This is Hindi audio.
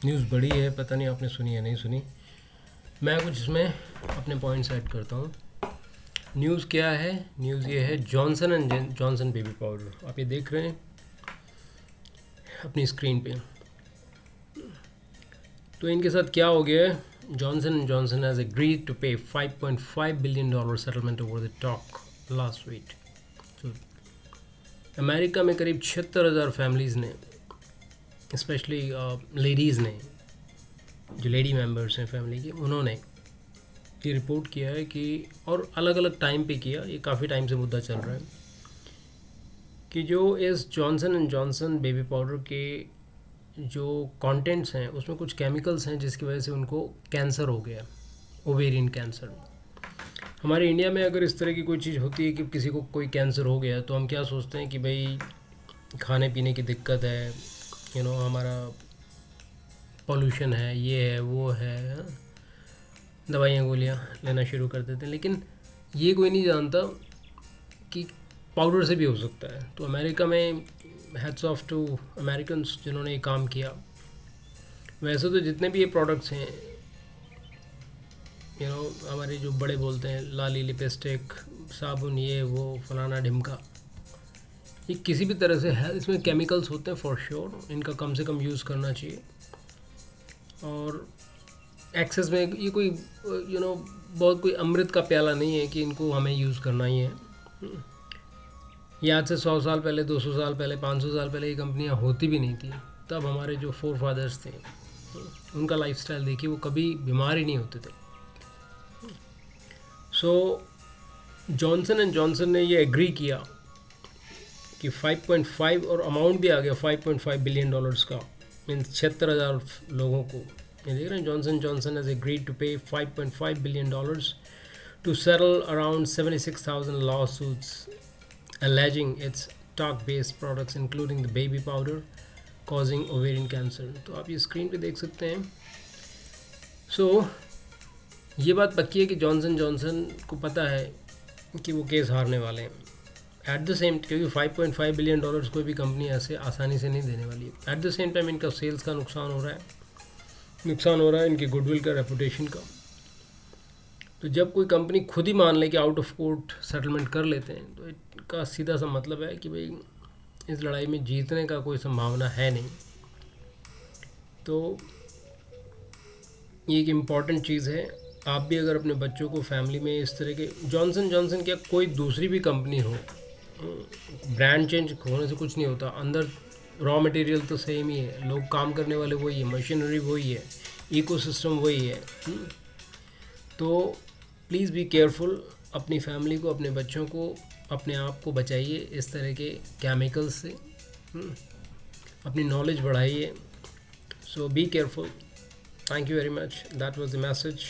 न्यूज़ बड़ी है, पता नहीं आपने सुनी या नहीं सुनी। मैं कुछ इसमें अपने पॉइंट्स ऐड करता हूँ। न्यूज़ क्या है? न्यूज़ ये है Johnson and Johnson baby powder. आप ये देख रहे हैं अपनी स्क्रीन पे। तो इनके साथ क्या हो गया है? Johnson and Johnson has agreed to pay $5.5 billion settlement over the talc last week. तो अमेरिका में करीब 76,000 फैमिलीज़ ने, स्पेशली लेडीज़ ने, जो लेडी मेंबर्स हैं फैमिली के, उन्होंने ये रिपोर्ट किया है कि, और अलग अलग टाइम पे किया, ये काफ़ी टाइम से मुद्दा चल रहा है कि जो इस Johnson and Johnson baby powder के जो कंटेंट्स हैं उसमें कुछ केमिकल्स हैं जिसकी वजह से उनको कैंसर हो गया, ओवेरियन कैंसर। हमारे इंडिया में अगर इस तरह की कोई चीज़ होती है कि किसी को कोई कैंसर हो गया तो हम क्या सोचते हैं कि भाई खाने पीने की दिक्कत है, हमारा पॉल्यूशन है, ये है वो है, दवाइयाँ गोलियाँ लेना शुरू कर देते हैं। लेकिन ये कोई नहीं जानता कि पाउडर से भी हो सकता है। तो अमेरिका में हैट्स ऑफ टू अमेरिकन्स जिन्होंने ये काम किया। वैसे तो जितने भी ये प्रोडक्ट्स हैं, हमारे जो बड़े बोलते हैं लाली, लिपस्टिक, साबुन, ये वो फलाना ढिमका, ये किसी भी तरह से है, इसमें केमिकल्स होते हैं फॉर श्योर। इनका कम से कम यूज़ करना चाहिए। और एक्सेस में ये कोई बहुत कोई अमृत का प्याला नहीं है कि इनको हमें यूज़ करना ही है। ये आज से 100 साल पहले, 200 साल पहले, 500 साल पहले ये कंपनियां होती भी नहीं थी। तब हमारे जो फोर फादर्स थे, उनका लाइफस्टाइल देखिए, वो कभी बीमार ही नहीं होते थे। सो जॉनसन एंड जॉनसन ने ये एग्री किया कि 5.5, और अमाउंट भी आ गया $5.5 बिलियन का, मीन 76,000 लोगों को। ये देख रहे हैं, Johnson Johnson has agreed to pay $5.5 billion to settle around 76,000 lawsuits alleging its talc-based products including the baby powder causing ovarian cancer। तो आप ये स्क्रीन पे देख सकते हैं। सो ये बात पक्की है कि जॉनसन जॉनसन को पता है कि वो केस हारने वाले हैं। एट द सेम, क्योंकि $5.5 बिलियन कोई भी कंपनी ऐसे आसानी से नहीं देने वाली है। एट द सेम टाइम इनका सेल्स का नुकसान हो रहा है, इनकी गुडविल का, रेपुटेशन का। तो जब कोई कंपनी खुद ही मान ले कि आउट ऑफ कोर्ट सेटलमेंट कर लेते हैं, तो इसका सीधा सा मतलब है कि भाई इस लड़ाई में जीतने का कोई संभावना है नहीं। तो ये एक इम्पॉर्टेंट चीज़ है। आप भी अगर अपने बच्चों को फैमिली में इस तरह के, जॉनसन जॉनसन क्या कोई दूसरी भी कंपनी हो, ब्रांड चेंज होने से कुछ नहीं होता। अंदर रॉ मटेरियल तो सेम ही है, लोग काम करने वाले वही है, मशीनरी वही है, इकोसिस्टम वही है। तो प्लीज़ बी केयरफुल। अपनी फैमिली को, अपने बच्चों को, अपने आप को बचाइए इस तरह के केमिकल्स से। अपनी नॉलेज बढ़ाइए। So be careful. Thank you very much. That was the message.